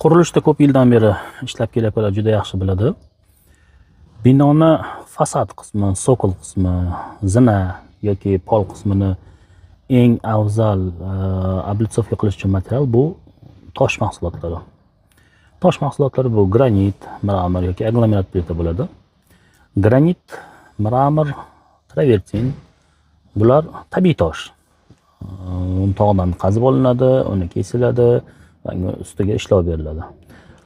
Qurilishda ko'p yildan beri ishlab kelyaptilar, juda yaxshi biladi. Binoni fasad qismi, sokol qismi, zina yoki pol qismini eng afzal oblitsovka qilish uchun material bu tosh mahsulotlari. Tosh mahsulotlari bu granit, mramor yoki aglomerat plita bo'ladi. Granit, mramor, travertin bular tabiiy tosh. Tog'dan qazib olinadi, uni kesiladi va ustiga ishlov beriladi.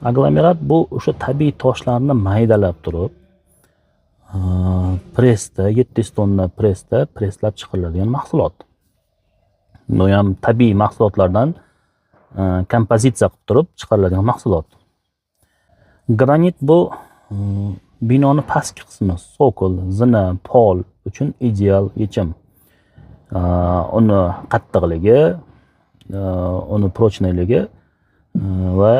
Aglomerat bu o'sha tabiiy toshlarni maydalab turib, pressda 700 tonna presslab chiqariladigan mahsulot. Bu ham tabiiy mahsulotlardan kompozitsiya qilib turib chiqariladigan mahsulot. Granit bu binoni pastki qismi, sokol, zina, pol uchun ideal yechim. Uni qattiqligi, uni prochnoyligi va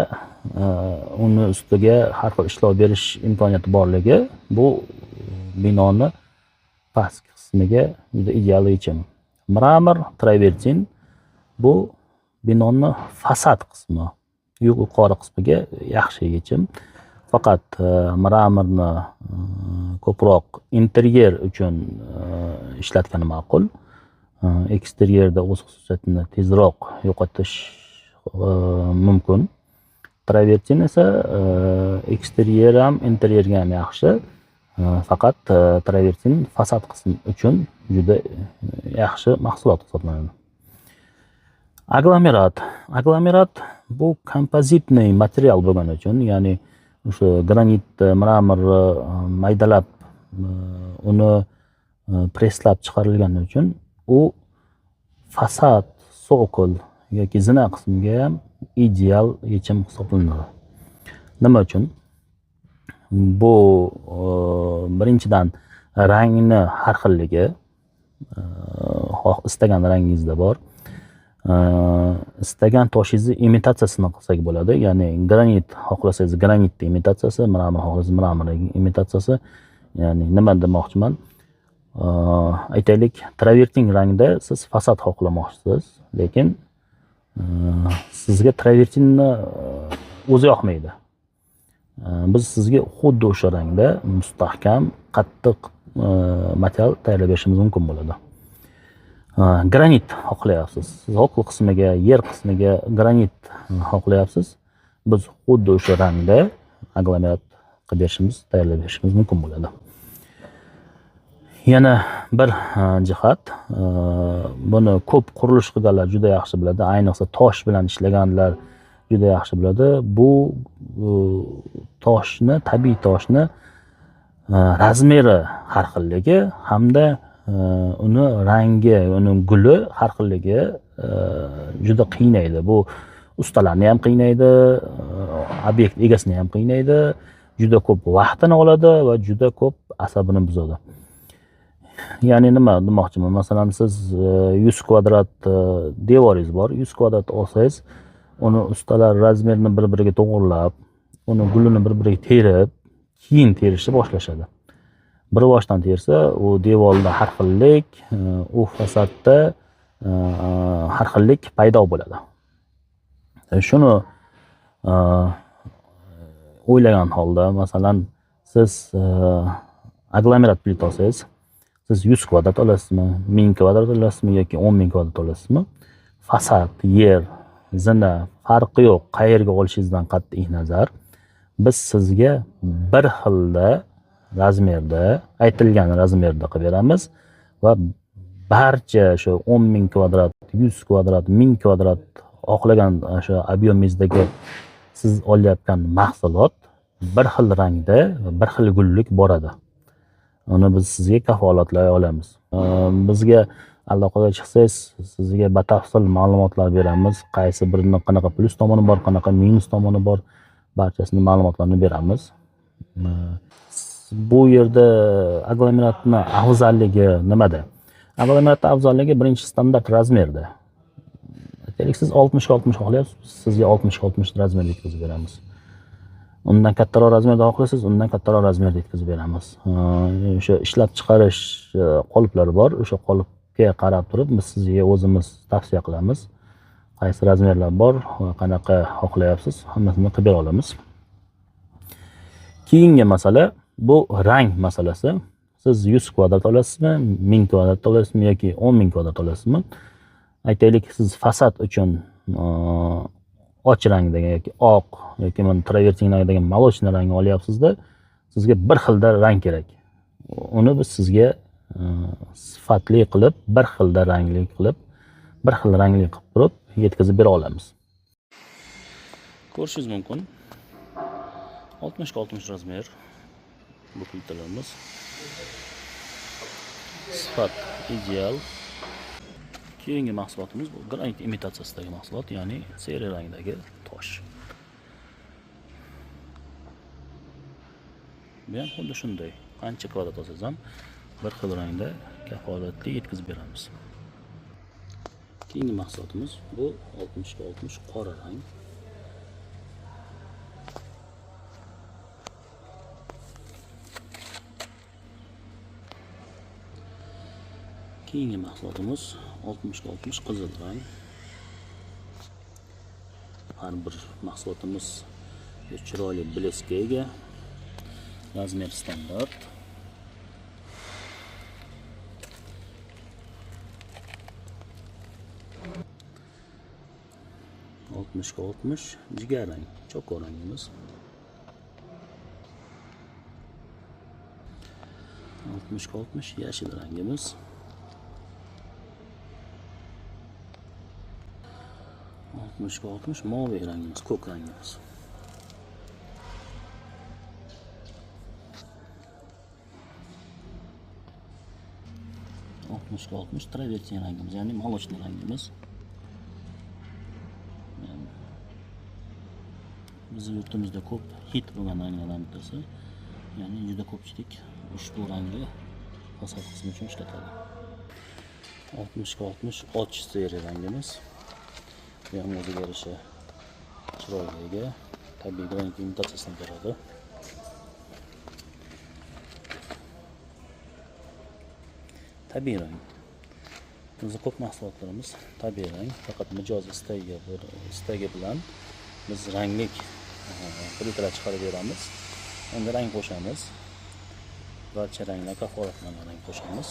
uni ustiga har xil ishlov berish imkoniyati borligi bu binoni pastki qismiga juda ideal yechim. Mramor, travertin bu binoni fasad qismi, yuqori qismiga yaxshi yechim. Faqat mramorni ko'proq interyer uchun ishlatgani ma'qul. Eksteryerda o'z xususiyatini tezroq yo'qotish mumkin. Travertin esa eksteryer ham interyerga ham yaxshi. Faqat travertin fasad qismi uchun juda yaxshi mahsulot hisoblanadi. Aglomerat bu kompozitniy material bo'lgani uchun, ya'ni o'sha granit, mramor maydalab uni presslab chiqarilgani uchun u fasad, sokol yoki zina qismiga ham ideal yechim hisoblanadi. Nima uchun? Bu birinchidan rangni har xilligi, istagan rangingizda bor. Istagan toshingizni imitatsiyasini qilsak bo'ladi. Ya'ni granit xohlasangiz granitning imitatsiyasi, mramor xohlasangiz mramorning imitatsiyasi. Ya'ni nima demoqchiman? Aytaylik, travertin rangda siz fasad xohlamoqchisiz, lekin sizga travertinni o'zi yoqmaydi. Biz sizga xuddi o'sha rangda mustahkam, qattiq material tayyorlab berishimiz mumkin bo'ladi. Granit xohlayapsiz. Sokol qismiga, yer qismiga granit xohlayapsiz. Biz xuddi o'sha rangda aglomerat qilib berishimiz, tayyorlab berishimiz mumkin bo'ladi. Yana bir jihat, buni ko'p qurilish qilganlar juda yaxshi biladi, ayniqsa tosh bilan ishlaganlar juda yaxshi biladi. Bu toshni, tabiiy toshni razmeri har xilligi hamda uni rangi, uni guli har xilligi juda qiynaydi. Bu ustalarni ham qiynaydi, obyekt egasini ham qiynaydi, juda ko'p vaqtini oladi va juda ko'p asabini buzadi. Ya'ni nima demoqchiman? Masalan, siz 100 kvadrat devoringiz bor. 100 kvadrat olsangiz, uni ustalar razmerini bir-biriga to'g'irlab, uni gulini bir-biriga terib, keyin terishni boshlashadi. Bir boshdan tersa, u devorda har xillik, u fasadda har xillik paydo bo'ladi. Shuni o'ylagan holda, masalan, siz aglomerat plita olsangiz, siz 100 kvadrat olasizmi, 1000 kvadrat olasizmi yoki 10.000 kvadrat olasizmi? Fasad, yer, zina farqi yo'q. Qayerga olishingizdan qat'iy nazar, biz sizga bir xilda razmerda, aytilgan razmerda qilib beramiz va barcha shu 10.000 kvadrat, 100 kvadrat, 1000 kvadrat xohlagan o'sha obyemingizdagi siz olayotgan mahsulot bir xil rangda va bir xil gullik boradi. Uni biz sizga kafolatlay olamiz. Bizga aloqaga chiqsangiz, sizga batafsil ma'lumotlar beramiz. Qaysi birini qanaqa plus tomoni bor, qanaqa minus tomoni bor, barchasini ma'lumotlarni beramiz. Bu yerda aglomeratni afzalligi nimada? Aglomeratning afzalligi birinchi standart razmerda. Aytaylik, siz 60-60 xohlayapsiz, sizga 60-60 razmerda yetkazib beramiz. Undan kattaroq razmerda xohlasangiz, undan kattaroq razmerda yetkazib beramiz. O'sha ishlab chiqarish qoliplari bor. O'sha qolipga qarab turib biz sizga o'zimiz tavsiya qilamiz. qaysi razmerlar bor va qanaqa xohlayapsiz, hammasini qilib bera olamiz. Keyingi masala bu rang masalasi. Siz 100 kvadrat olasizmi, 1000 kvadrat olasizmi yoki 10.000 kvadrat olasizmi? Aytaylik, siz fasad uchun och rangdagi yoki oq yoki mana traversing rangdagi молочный rangni olyapsizda, sizga bir xilda rang kerak. Uni biz sizga sifatli qilib, bir xilda rangli qilib, bir xil rangli qilib turib yetkazib bera olamiz. Ko'rishingiz mumkin. 60 ga 60 razmer bu plitalarimiz. Sifat ideal. Keyingi mahsulotimiz bu granit imitatsiyasidagi mahsulot, ya'ni seri rangdagi tosh. Bu ham xuddi shunday. Qancha kvadrat olsangiz ham bir xil rangda kafolatli yetkazib beramiz. Keyingi mahsulotimiz bu 60 ga 60 qora rang. Keyingi mahsulotimiz 60 ga 60 qizil rang. Har bir mahsulotimiz chiroyli bleskga ega. Razmer standart. Ga 60 jigar rang, choko rangimiz. 60 ga 60 yashil rangimiz. 60 ga 60 moviy rangimiz, ko'k rangimiz. Ga 60 traversing rangimiz, ya'ni молочный rangimiz. Bizning yurtimizda ko'p hit bo'lgan ranglardan bittasi. Ya'ni juda ko'pchilik ushbu rangni fasad qismi uchun ishlatadi. 60 ga 60 och seri rangimiz. Bu ham o'ziga yarasha chiroyli ega, tabiiy granit imitatsiyasidan beradi. Tabiiy rang. Bizning ko'p mahsulotlarimiz tabiiy rang, faqat mijoz istagi bilan biz ranglik plitalar chiqarib beramiz. Endi rang qo'shamiz. Barcha ranglar kafolatlangan rang qo'shamiz.